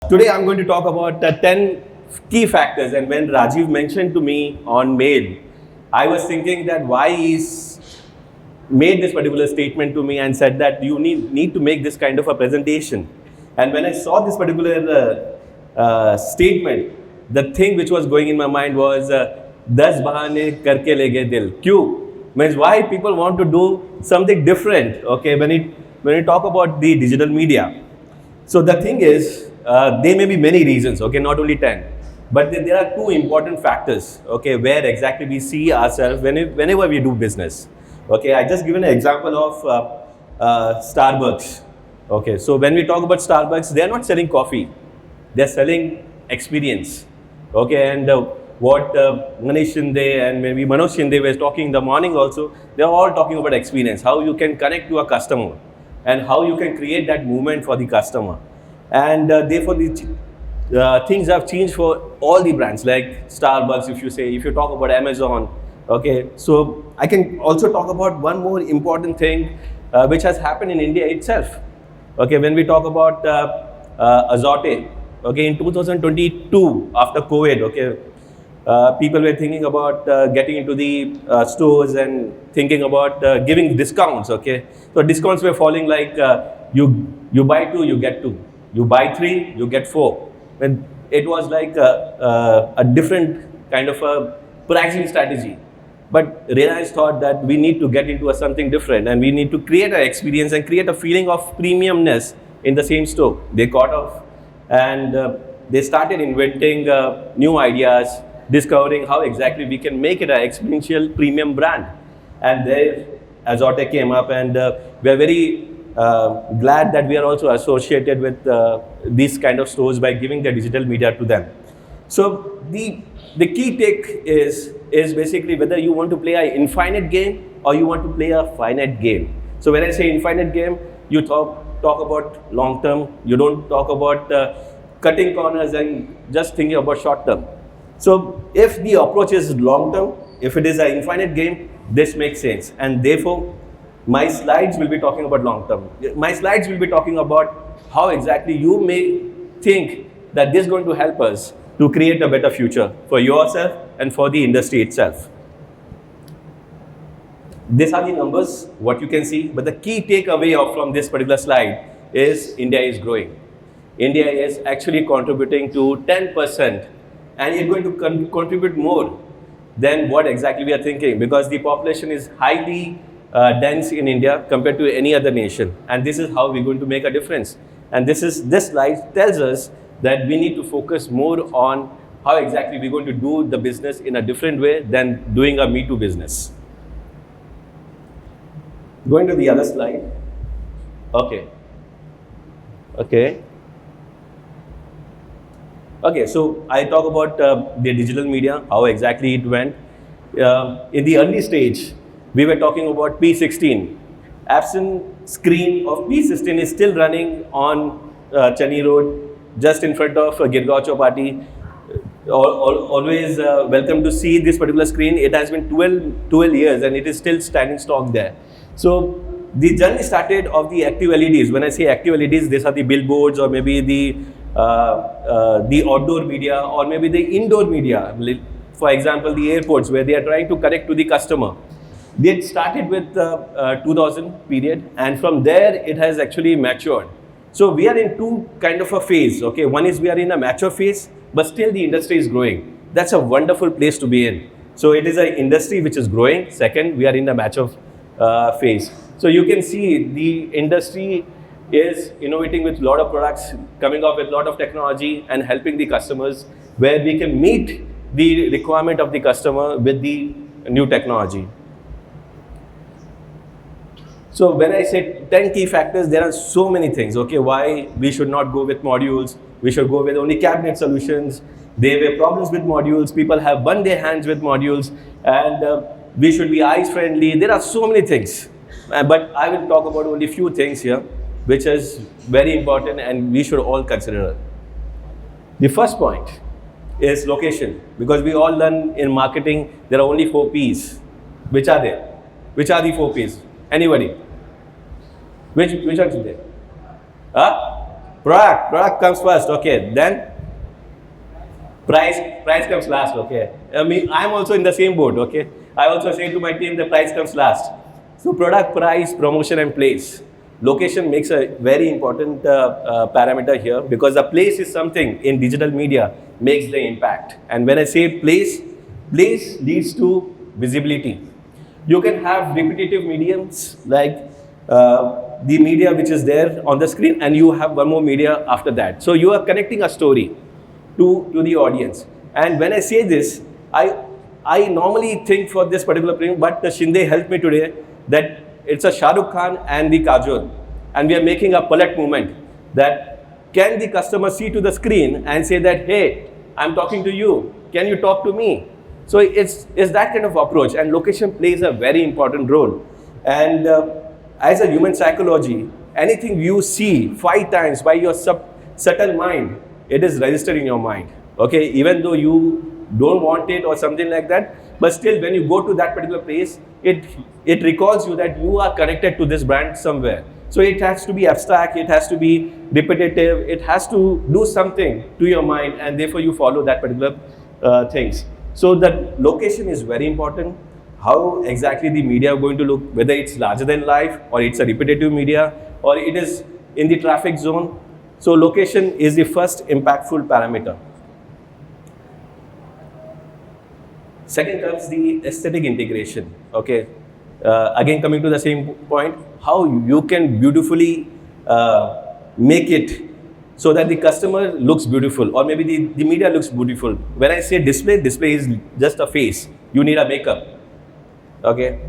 Today I'm going to talk about 10 key factors, and when Rajiv mentioned to me on mail, I was thinking that why he's made this particular statement to me and said that you need to make this kind of a presentation. And when I saw this particular statement, the thing which was going in my mind was 10 bahane karke le gaye dil. Kyun? Means why people want to do something different, okay, when you talk about the digital media. So the thing is, there may be many reasons, okay, not only 10, but there are two important factors, okay, where exactly we see ourselves whenever we do business. Okay, I just given an example of Starbucks. Okay, so when we talk about Starbucks, they are not selling coffee, they are selling experience. Okay, and what Manish Shinde and maybe Manoj Shinde was talking in the morning also, they are all talking about experience, how you can connect to a customer and how you can create that movement for the customer. And therefore, the things have changed for all the brands like Starbucks, if you talk about Amazon. Okay, so I can also talk about one more important thing which has happened in India itself. Okay, when we talk about Azote, okay, in 2022 after COVID, okay, people were thinking about getting into the stores and thinking about giving discounts. Okay, so discounts were falling like you buy 2, you get 2, you buy 3, you get 4. And it was like a different kind of a pricing strategy. But Reliance thought that we need to get into something different and we need to create an experience and create a feeling of premiumness in the same store. They caught off and they started inventing new ideas, discovering how exactly we can make it an experiential premium brand. And there Azote came up, and we are very glad that we are also associated with these kind of stores by giving the digital media to them. So the key take is basically whether you want to play an infinite game or you want to play a finite game. So when I say infinite game, you talk about long term. You don't talk about cutting corners and just thinking about short term. So if the approach is long term, if it is an infinite game, this makes sense. And therefore, my slides will be talking about long term. My slides will be talking about how exactly you may think that this is going to help us to create a better future for yourself and for the industry itself. These are the numbers, what you can see, but the key takeaway from this particular slide is India is growing. India is actually contributing to 10%, and it's going to contribute more than what exactly we are thinking, because the population is highly dense in India compared to any other nation, and this is how we're going to make a difference. And this slide tells us that we need to focus more on how exactly we're going to do the business in a different way than doing a Me Too business. Going to the other slide. Okay, so I talk about the digital media, how exactly it went. In the early stage, we were talking about P16. Epson screen of P16 is still running on Chennai Road, just in front of Girgaon Chowpatty. Always welcome to see this particular screen. It has been 12 years and it is still standing stock there. So the journey started of the active LEDs. When I say active LEDs, these are the billboards or maybe the outdoor media or maybe the indoor media. For example, the airports where they are trying to connect to the customer. They started with 2000 period, and from there it has actually matured. So we are in two kind of a phase. Okay, one is we are in a mature phase, but still the industry is growing. That's a wonderful place to be in. So it is an industry which is growing. Second, we are in the mature phase. So you can see the industry is innovating with a lot of products, coming up with a lot of technology and helping the customers where we can meet the requirement of the customer with the new technology. So when I say 10 key factors, there are so many things, okay, why we should not go with modules, we should go with only cabinet solutions. There were problems with modules, people have burned their hands with modules, and we should be eyes friendly. There are so many things, but I will talk about only few things here, which is very important and we should all consider. The first point is location, because we all learn in marketing, there are only 4 Ps. Which are there? Which are the 4 Ps? Anybody? Which are there? Product comes first, okay. Then price comes last, okay. I mean, I'm also in the same boat, okay. I also say to my team, the price comes last. So product, price, promotion, and place. Location makes a very important parameter here, because the place is something in digital media makes the impact. And when I say place leads to visibility. You can have repetitive mediums like the media which is there on the screen, and you have one more media after that. So you are connecting a story to the audience. And when I say this, I normally think for this particular print, but Shinde helped me today that it's a Shah Rukh Khan and the Kajol, and we are making a palette movement that can the customer see to the screen and say that, hey, I'm talking to you, can you talk to me? So it's that kind of approach, and location plays a very important role. And as a human psychology, anything you see 5 times by your subtle mind, it is registered in your mind, okay, even though you don't want it or something like that, but still when you go to that particular place, it recalls you that you are connected to this brand somewhere. So it has to be abstract, it has to be repetitive, it has to do something to your mind, and therefore you follow that particular things. So the location is very important. How exactly the media are going to look, whether it's larger than life or it's a repetitive media or it is in the traffic zone. So location is the first impactful parameter. Second comes the aesthetic integration, okay. Again, coming to the same point, how you can beautifully make it so that the customer looks beautiful, or maybe the media looks beautiful. When I say display is just a face. You need a makeup, okay.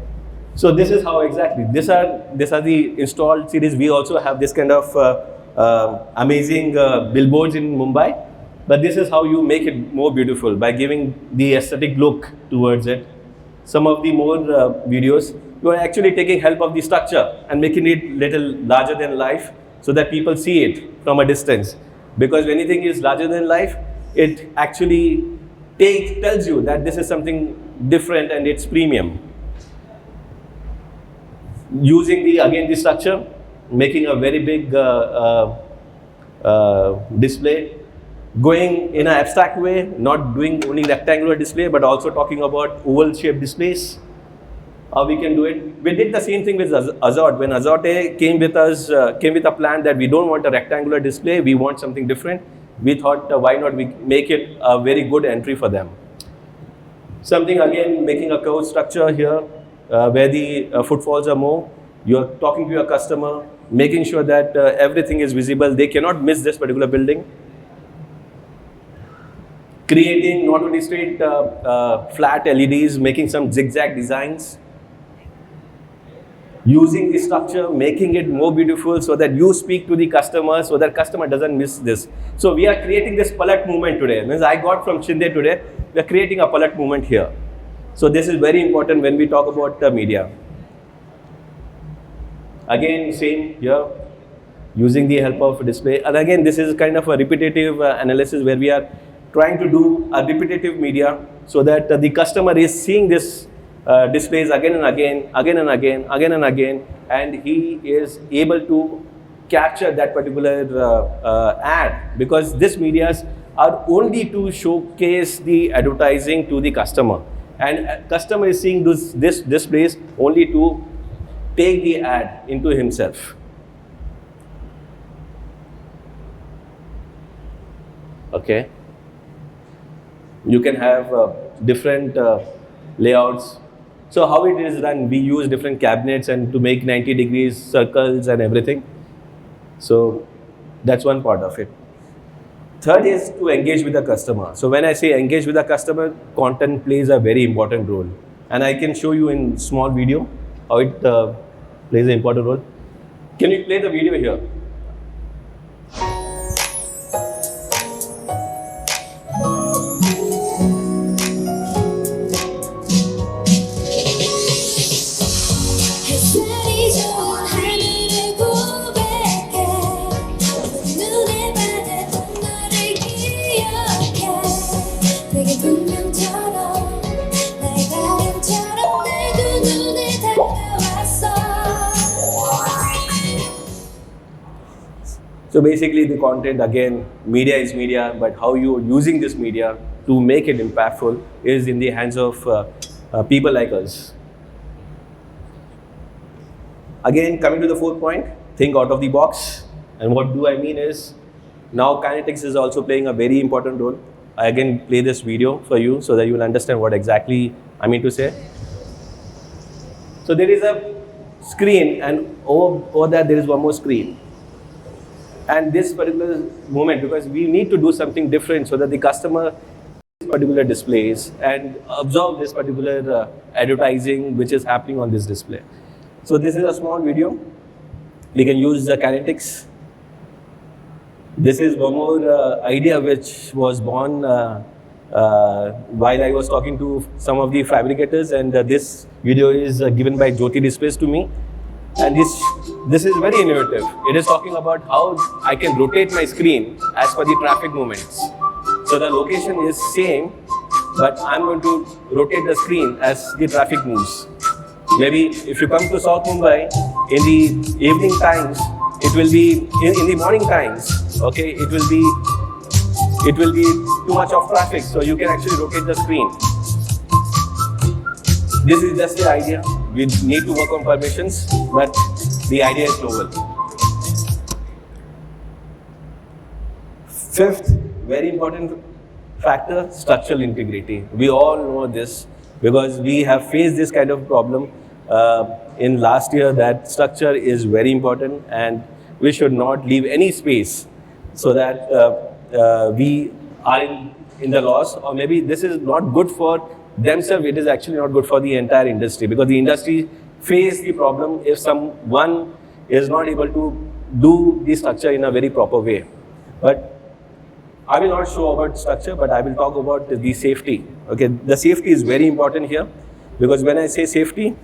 So this is how exactly, these are the installed series. We also have this kind of amazing billboards in Mumbai. But this is how you make it more beautiful, by giving the aesthetic look towards it. Some of the more videos, you are actually taking help of the structure and making it little larger than life so that people see it from a distance. Because when anything is larger than life, it actually tells you that this is something different and it's premium. Using the structure, making a very big display. Going in an abstract way, not doing only rectangular display, but also talking about oval shaped displays. How we can do it. We did the same thing with Azot. When Azote came with a plan that we don't want a rectangular display, we want something different. We thought, why not we make it a very good entry for them. Something again, making a curved structure here, where the footfalls are more. You're talking to your customer, making sure that everything is visible. They cannot miss this particular building. Creating not only straight flat LEDs, making some zigzag designs. Using the structure, making it more beautiful so that you speak to the customer, so that customer doesn't miss this. So we are creating this palette movement today. Means I got from Shinde today, we are creating a palette movement here. So this is very important when we talk about media. Again, same here, using the help of display. And again, this is kind of a repetitive analysis where we are trying to do a repetitive media so that the customer is seeing this displays again and again, and he is able to capture that particular ad, because these medias are only to showcase the advertising to the customer, and customer is seeing this displays only to take the ad into himself. Okay. You can have different layouts. So how it is done, we use different cabinets and to make 90 degrees circles and everything. So that's one part of it. Third is to engage with the customer. So when I say engage with the customer, content plays a very important role. And I can show you in small video how it plays an important role. Can you play the video here? So basically the content, again, media is media, but how you're using this media to make it impactful is in the hands of people like us. Again, coming to the fourth point, think out of the box. And what do I mean is, now kinetics is also playing a very important role. I again play this video for you so that you will understand what exactly I mean to say. So there is a screen, and over that there is one more screen. And this particular moment, because we need to do something different so that the customer sees particular displays and absorb this particular advertising which is happening on this display. So this is a small video. We can use the kinetics. This is one more idea which was born while I was talking to some of the fabricators, and this video is given by Jyoti Displays to me. And this is very innovative. It is talking about how I can rotate my screen as per the traffic movements. So the location is same, but I'm going to rotate the screen as the traffic moves. Maybe if you come to South Mumbai in the evening times, it will be in the morning times. Okay, it will be too much of traffic, so you can actually rotate the screen. This is just the idea. We need to work on permissions, but the idea is novel. Fifth, very important factor, structural integrity. We all know this because we have faced this kind of problem in last year, that structure is very important and we should not leave any space so that we are in the loss, or maybe this is not good for themselves, it is actually not good for the entire industry, because the industry face the problem if someone is not able to do the structure in a very proper way. But I will not show about structure, but I will talk about the safety. Okay, the safety is very important here, because when I say safety,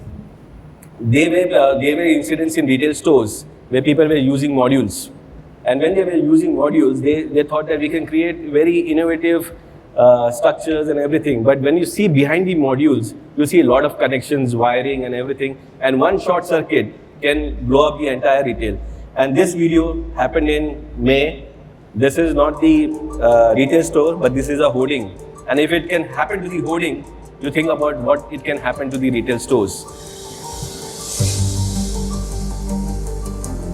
there were incidents in retail stores where people were using modules. And when they were using modules, they thought that we can create very innovative structures and everything. But when you see behind the modules, you see a lot of connections, wiring and everything. And one short circuit can blow up the entire retail. And this video happened in May. This is not the retail store, but this is a hoarding. And if it can happen to the hoarding, you think about what it can happen to the retail stores.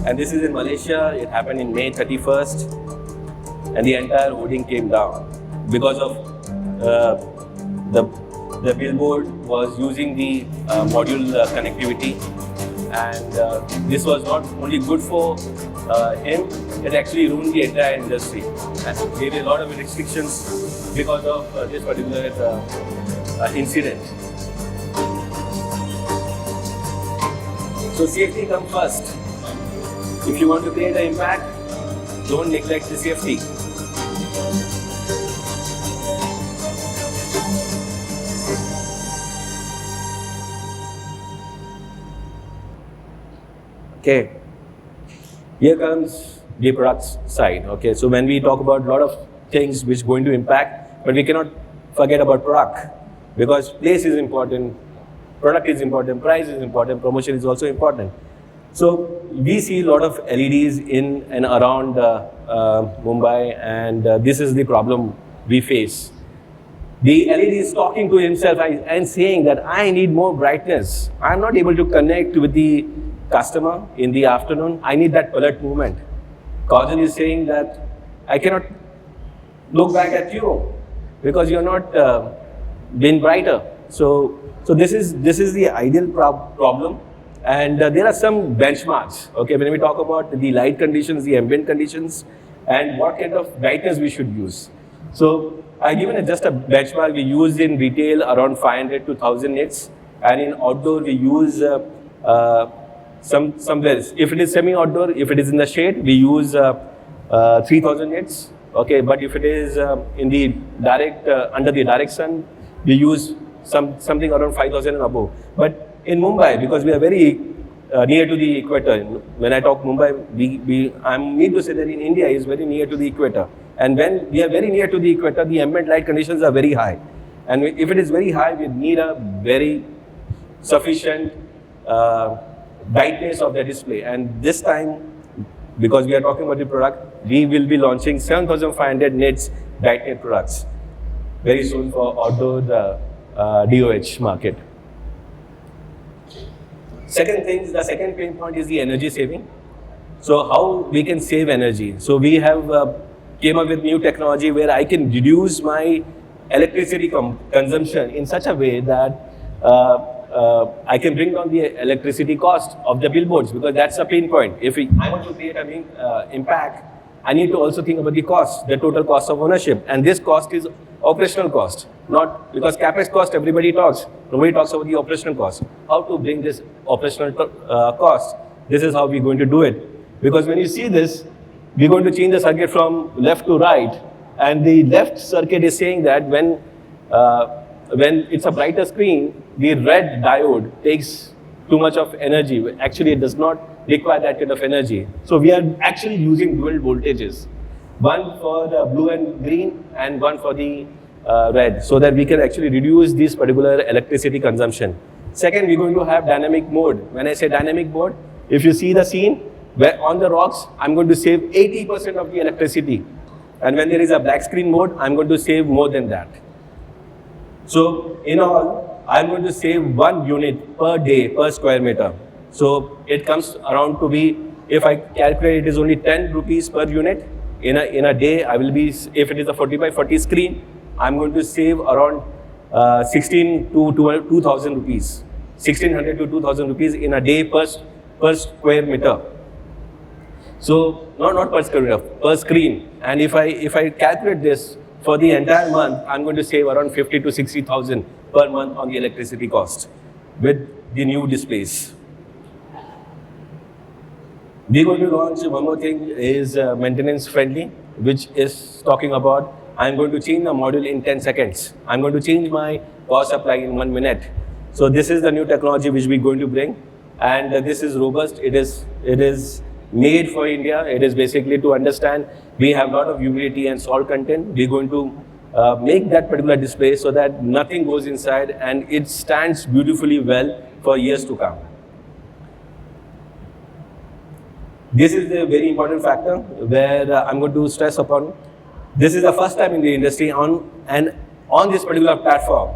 And this is in Malaysia. It happened in May 31st. And the entire hoarding came down because of the billboard was using the module connectivity. And this was not only good for him, it actually ruined the entire industry. And there were a lot of restrictions because of this particular incident. So safety comes first. If you want to create an impact, don't neglect the safety. Okay, here comes the product side. Okay, so when we talk about a lot of things which are going to impact, but we cannot forget about product, because place is important, product is important, price is important, promotion is also important. So we see a lot of LEDs in and around Mumbai, and this is the problem we face. The LED is talking to himself and saying that I need more brightness. I'm not able to connect with the customer in the afternoon. I need that palette movement. Kajal is saying that I cannot look back at you because you're not being brighter. So this is the ideal problem. And there are some benchmarks, okay, when we talk about the light conditions, the ambient conditions, and what kind of brightness we should use. So I've given just a benchmark. We use in retail around 500 to 1000 nits, and in outdoor we use somewhere, if it is semi-outdoor, if it is in the shade, we use 3000 nits, okay, but if it is in the direct, under the direct sun, we use something around 5000 and above. But in Mumbai, because we are very near to the equator, when I talk Mumbai, I need to say that in India is very near to the equator. And when we are very near to the equator, the ambient light conditions are very high. And if it is very high, we need a very sufficient brightness of the display. And this time, because we are talking about the product, we will be launching 7,500 nits bright net products very soon for outdoor DOH market. Second thing, the second pain point is the energy saving. So how we can save energy. So we have came up with new technology where I can reduce my electricity consumption in such a way that I can bring down the electricity cost of the billboards, because that's a pain point. If I want to create an impact, I need to also think about the cost, the total cost of ownership. And this cost is operational cost, not because CapEx cost, everybody talks. Nobody talks about the operational cost. How to bring this operational cost? This is how we're going to do it. Because when you see this, we're going to change the circuit from left to right. And the left circuit is saying that when it's a brighter screen, the red diode takes too much of energy. Actually, it does not require that kind of energy. So we are actually using dual voltages, one for the blue and green and one for the red, so that we can actually reduce this particular electricity consumption. Second, we're going to have dynamic mode. When I say dynamic mode, if you see the scene, where on the rocks, I'm going to save 80% of the electricity. And when there is a black screen mode, I'm going to save more than that. So in all, I'm going to save 1 unit per day per square meter. So it comes around to be, if I calculate, it is only 10 rupees per unit. In a day, I will be, if it is a 40 by 40 screen, I'm going to save around 16 to 2,000 rupees. 1,600 to 2,000 rupees in a day per square meter. So not per square meter, per screen. And if I calculate this for the entire month, I'm going to save around 50 to 60,000 per month on the electricity cost with the new displays. We're going to launch one more thing, is maintenance friendly, which is talking about I'm going to change the module in 10 seconds. I'm going to change my power supply in 1 minute. So this is the new technology which we're going to bring, and this is robust. It is made for India. It is basically to understand we have a lot of humidity and salt content. We're going to make that particular display so that nothing goes inside and it stands beautifully well for years to come. This is the very important factor where I'm going to stress upon. This is the first time in the industry on this particular platform.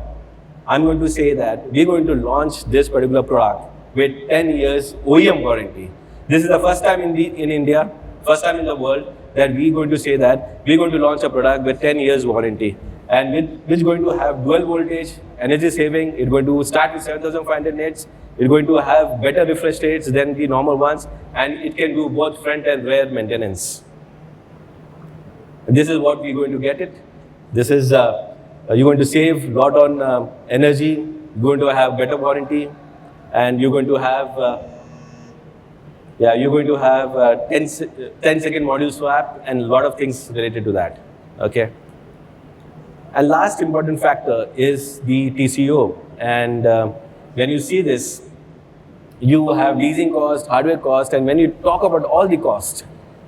I'm going to say that we're going to launch this particular product with 10 years OEM warranty. This is the first time in India, first time in the world that we're going to say that we're going to launch a product with 10 years warranty, and which is going to have dual voltage, energy saving. It's going to start with 7,500 nits. It's going to have better refresh rates than the normal ones, and it can do both front and rear maintenance. This is what we're going to get it. This is, you're going to save a lot on energy, you're going to have better warranty, and you're going to have 10-second module swap and a lot of things related to that, okay? And last important factor is the TCO. And when you see this, you have leasing cost, hardware cost, and when you talk about all the costs,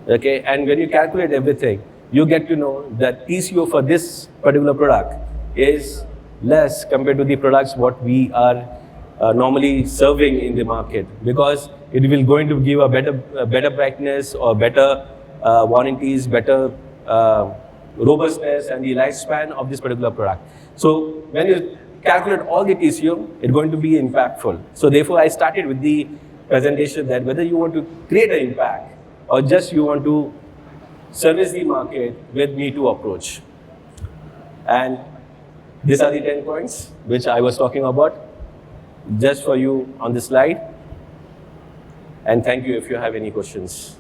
okay, and when you calculate everything, you get to know that TCO for this particular product is less compared to the products what we are normally serving in the market, because it will going to give a better brightness or better warranties, better robustness and the lifespan of this particular product. So when you calculate all the TCO, it's going to be impactful. So therefore, I started with the presentation that whether you want to create an impact or just you want to service the market with Me Too approach. And these are the 10 points which I was talking about just for you on the slide. And thank you if you have any questions.